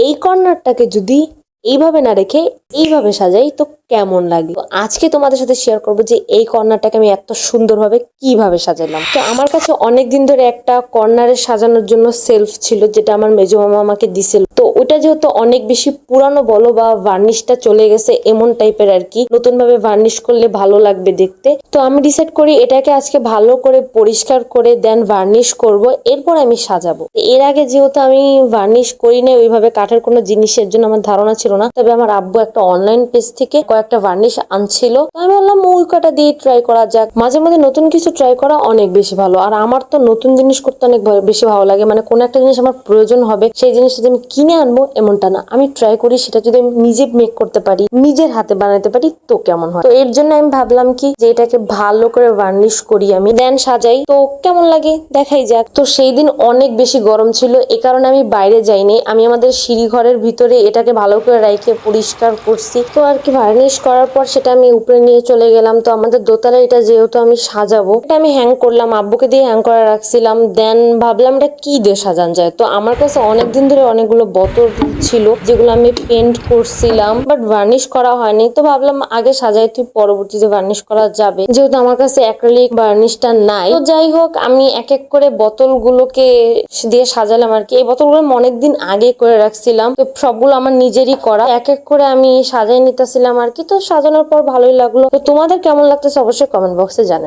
এই কর্নারটাকে যদি এইভাবে না রেখে এইভাবে সাজাই তো কেমন লাগে। তো আজকে তোমাদের সাথে শেয়ার করবো যে এই কর্নারটাকে আমি এত সুন্দরভাবে কিভাবে সাজালাম। তো আমার কাছে অনেকদিন ধরে একটা কর্নারে সাজানোর জন্য সেলফ ছিল, যেটা আমার মেজো মামা আমাকে দিছিল। তো ওটা যেহেতু অনেক বেশি পুরানো বলো বা ভার্নিশটা চলে গেছে এমন টাইপের আর কি, নতুন ভাবে ভার্নিশ করলে ভালো লাগবে দেখতে। তো আমি ডিসাইড করি এটাকে আজকে ভালো করে পরিষ্কার করে দেন ভার্নিশ করব, এরপর আমি সাজাবো। এর আগে যেহেতু আমি ভার্নিশ করি না ওইভাবে কাঠের কোনো জিনিসের জন্য আমার ধারণা ছিল না, তবে আমার আব্বু একটা অনলাইন পেজ থেকে কয়েকটা ভার্নিশ আনছিল। আমি বললাম ওই কটা দিয়ে ট্রাই করা যাক। মাঝে মাঝে নতুন কিছু ট্রাই করা অনেক বেশি ভালো। আর আমার তো নতুন জিনিস করতে অনেক বেশি ভালো লাগে। মানে কোন একটা জিনিস আমার প্রয়োজন হবে, সেই জিনিসটা যে আমি কিনে আনবো এমনটা না, আমি ট্রাই করি সেটা যদি আমি নিজে মেক করতে পারি, নিজের হাতে বানাতে পারি তো কেমন হয়। তো এর জন্য আমি ভাবলাম কি যে এটাকে ভালো করে ভার্নিশ করি, আমি দেন সাজাই, তো কেমন লাগে দেখাই যাক। তো সেই দিন অনেক বেশি গরম ছিল, এ কারণে আমি বাইরে যাইনি। আমি আমাদের সিঁড়ি ঘরের ভিতরে এটাকে ভালো করে রাইখে পরিষ্কার করছি। তো আর কি ভার্নিশ করার পর সেটা আমি উপরে নিয়ে চলে গেলাম। তো আমাদের দোতলায় এটা যেহেতু আমি সাজাবো, এটা আমি হ্যাং করলাম, আব্বুকে দিয়ে হ্যাং করে রাখছিলাম। দেন ভাবলাম এটা কি দিয়ে সাজানো যায়। তো আমার কাছে অনেকদিন ধরে অনেকগুলো বোতল ছিল যেগুলো আমি পেন্ট করছিলাম, বাট ভার্নিশ করা হয়নি। তো ভাবলাম আগে সাজাই তুই, পরবর্তীতে ভার্নিশ করা যাবে, যেহেতু আমার কাছে অ্যাক্রিলিক ভার্নিশটা নাই। তো যাই হোক, আমি এক এক করে বোতলগুলোকে দিয়ে সাজালাম আর কি। এই বোতলগুলো আমি অনেকদিন আগে করে রাখছিলাম, তো সবগুলো আমার নিজেরই করা। এক এক করে আমি সাজাই নিতেছিলাম আর কি। তো সাজানোর পর ভালোই লাগলো। তো তোমাদের কেমন লাগতেছে অবশ্যই কমেন্ট বক্সে জানাও।